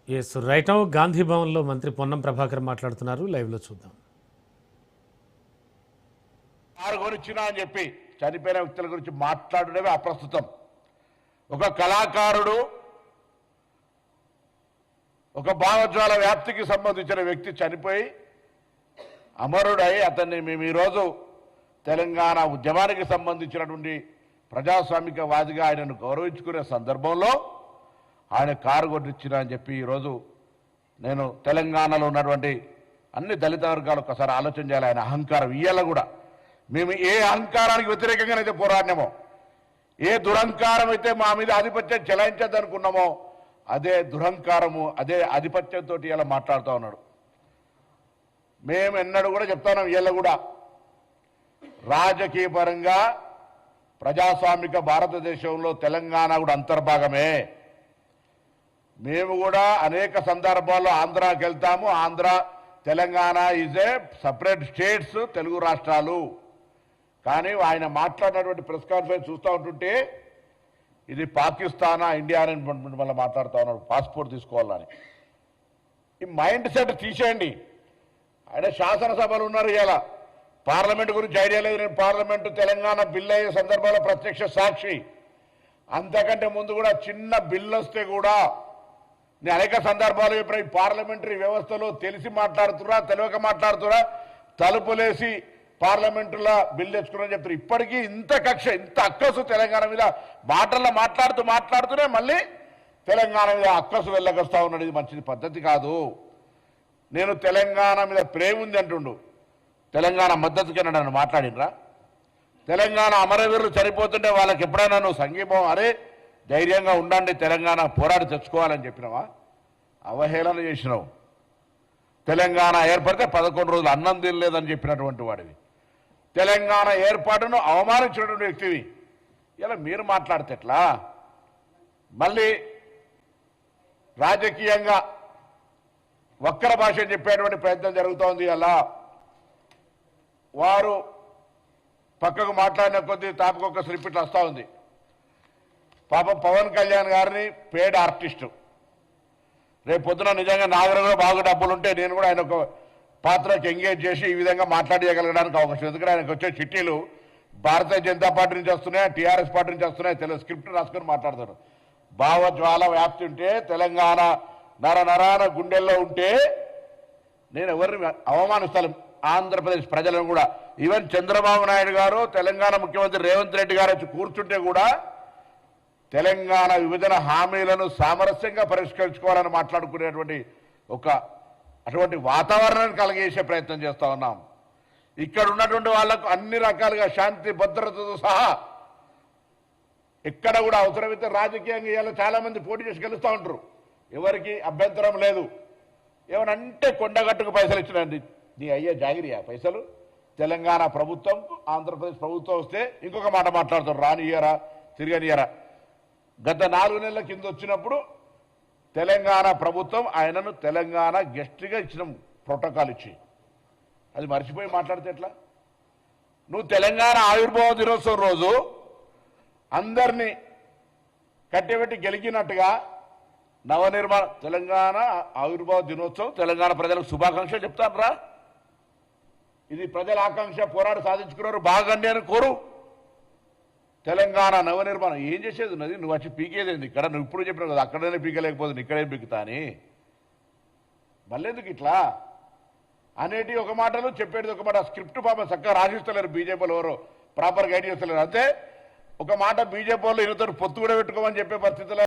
Yes right now Gandhi భవన్లో మంత్రి పొన్నం ప్రభాకర్ మాట్లాడుతున్నారు. లైవ్లో చూద్దాం. కారు కొనిచ్చినా అని చెప్పి చనిపోయిన వ్యక్తుల గురించి మాట్లాడడమే అప్రస్తుతం. ఒక కళాకారుడు, ఒక భావజ్వాల వ్యాప్తికి సంబంధించిన వ్యక్తి చనిపోయి అమరుడై అతన్ని మేము ఈరోజు తెలంగాణ ఉద్యమానికి సంబంధించినటువంటి ప్రజాస్వామికవాదిగా ఆయనను గౌరవించుకునే సందర్భంలో ఆయన కారు కొట్టించినా అని చెప్పి ఈరోజు నేను తెలంగాణలో ఉన్నటువంటి అన్ని దళిత వర్గాలు ఒకసారి ఆలోచన చేయాలి. ఆయన అహంకారం ఇయ్యాల కూడా మేము ఏ అహంకారానికి వ్యతిరేకంగానైతే పోరాడినామో, ఏ దురహంకారం అయితే మా మీద ఆధిపత్యం చెలాయించద్దనుకున్నామో అదే దురహంకారము, అదే ఆధిపత్యంతో ఇలా మాట్లాడుతూ ఉన్నాడు. మేము ఎన్నడూ కూడా చెప్తున్నాం, ఇవాళ కూడా రాజకీయ పరంగా ప్రజాస్వామిక భారతదేశంలో తెలంగాణ కూడా అంతర్భాగమే. మేము కూడా అనేక సందర్భాల్లో ఆంధ్రాకి వెళ్తాము. Andhra, Telangana is a separate states, Telugu రాష్ట్రాలు. కానీ ఆయన మాట్లాడినటువంటి ప్రెస్ కాన్ఫరెన్స్ చూస్తూ ఉంటుంటే ఇది పాకిస్తానా, ఇండియా అని మళ్ళీ మాట్లాడుతూ ఉన్నాడు, పాస్పోర్ట్ తీసుకోవాలని. ఈ మైండ్ సెట్ తీసేయండి. ఆయన శాసనసభలు ఉన్నారు, ఇలా పార్లమెంట్ గురించి ఐడియా లేదు. నేను పార్లమెంటు తెలంగాణ బిల్ అయ్యే సందర్భంలో ప్రత్యక్ష సాక్షి. అంతకంటే ముందు కూడా చిన్న బిల్ వస్తే కూడా నేను అనేక సందర్భాలు చెప్పిన ఈ పార్లమెంటరీ వ్యవస్థలో తెలిసి మాట్లాడుతురా, తెలియక మాట్లాడుతురా, తలుపులేసి పార్లమెంటులో బిల్ తెచ్చుకున్నా చెప్తారు. ఇప్పటికీ ఇంత కక్ష, ఇంత అక్కసు తెలంగాణ మీద మాటల్లో మాట్లాడుతూనే మళ్ళీ తెలంగాణ మీద అక్కసు వెళ్ళగొస్తా ఉన్నాడు. ఇది మంచిది పద్ధతి కాదు. నేను తెలంగాణ మీద ప్రేమ ఉంది అంటుండు, తెలంగాణ మద్దతుకి నన్ను మాట్లాడినరా? తెలంగాణ అమరవీరులు చనిపోతుంటే వాళ్ళకి ఎప్పుడైనా నువ్వు సంఘీభావం, అరే ధైర్యంగా ఉండండి, తెలంగాణ పోరాడి తెచ్చుకోవాలని చెప్పినావా? అవహేళన చేసినావు. తెలంగాణ ఏర్పడితే 11 రోజులు అన్నం తినలేదని చెప్పినటువంటి వాడివి, తెలంగాణ ఏర్పాటును అవమానించినటువంటి వ్యక్తివి. ఇలా మీరు మాట్లాడితే ఎట్లా? మళ్ళీ రాజకీయంగా వక్ర భాష చెప్పేటువంటి ప్రయత్నం జరుగుతోంది. అలా వారు పక్కకు మాట్లాడిన కొద్దీ తాపకొక్క స్లిప్ ఇట్లా వస్తూ ఉంది. పాపం పవన్ కళ్యాణ్ గారిని పేడ్ ఆర్టిస్టు, రేపు పొద్దున నిజంగా నా దగ్గర కూడా బాగా డబ్బులుంటే నేను కూడా ఆయన ఒక పాత్రకి ఎంగేజ్ చేసి ఈ విధంగా మాట్లాడగలగడానికి అవకాశం. ఎందుకంటే ఆయనకు వచ్చే చిట్టీలు భారతీయ జనతా పార్టీ నుంచి వస్తున్నాయి, టీఆర్ఎస్ పార్టీ నుంచి వస్తున్నాయి. తెలుగు స్క్రిప్ట్ రాసుకొని మాట్లాడతారు. భావజ్వాల వ్యాప్తి ఉంటే, తెలంగాణ నరాన గుండెల్లో ఉంటే నేను ఎవరిని అవమానిస్తాను? ఆంధ్రప్రదేశ్ ప్రజలను కూడా. ఈవెన్ చంద్రబాబు నాయుడు గారు, తెలంగాణ ముఖ్యమంత్రి రేవంత్ రెడ్డి గారు వచ్చి కూర్చుంటే కూడా తెలంగాణ విభజన హామీలను సామరస్యంగా పరిష్కరించుకోవాలని మాట్లాడుకునేటువంటి అటువంటి వాతావరణాన్ని కలిగేసే ప్రయత్నం చేస్తూ ఉన్నాం. ఇక్కడ ఉన్నటువంటి వాళ్లకు అన్ని రకాలుగా శాంతి భద్రతతో సహా ఎక్కడ కూడా అవసరమైతే రాజకీయంగా ఇవాళ చాలా మంది పోటీ చేసి గెలుస్తూ ఉంటారు, ఎవరికి అభ్యంతరం లేదు. ఏమనంటే కొండగట్టుకు పైసలు ఇచ్చినండి, నీ అయ్యే జాగిరియా పైసలు? తెలంగాణ ప్రభుత్వం, ఆంధ్రప్రదేశ్ ప్రభుత్వం వస్తే ఇంకొక మాట మాట్లాడతారు, రానియరా తిరగనియరా. గత 4 నెలల కింద వచ్చినప్పుడు తెలంగాణ ప్రభుత్వం ఆయనను తెలంగాణ గెస్ట్గా ఇచ్చిన ప్రోటోకాల్ ఇచ్చి, అది మర్చిపోయి మాట్లాడితే ఎట్లా? నువ్వు తెలంగాణ ఆవిర్భావ దినోత్సవం రోజు అందరినీ కట్టెబెట్టి గెలికినట్టుగా నవనిర్మాణ తెలంగాణ ఆవిర్భావ దినోత్సవం, తెలంగాణ ప్రజలకు శుభాకాంక్షలు చెప్తాను రా. ఇది ప్రజల ఆకాంక్ష, పోరాడి సాధించుకున్నారు, బాగండి అని కోరు. తెలంగాణ నవనిర్మాణం ఏం చేసేది ఉన్నది? నువ్వు వచ్చి పీకేదేంది ఇక్కడ? నువ్వు ఇప్పుడు చెప్పినావు కదా, అక్కడనే పీకలేకపోతుంది, ఇక్కడేం పీకుతా అని. మళ్ళీ ఎందుకు ఇట్లా అనేటి ఒక మాటలు, చెప్పేది ఒక మాట. స్క్రిప్ట్ పాప చక్కగా రాసిస్తలేరు బీజేపీలో, ఎవరో ప్రాపర్ గైడ్ చేస్తలేరు. అంతే ఒక మాట బీజేపీ వాళ్ళు ఇతరు పొత్తు కూడా పెట్టుకోమని చెప్పే పరిస్థితుల్లో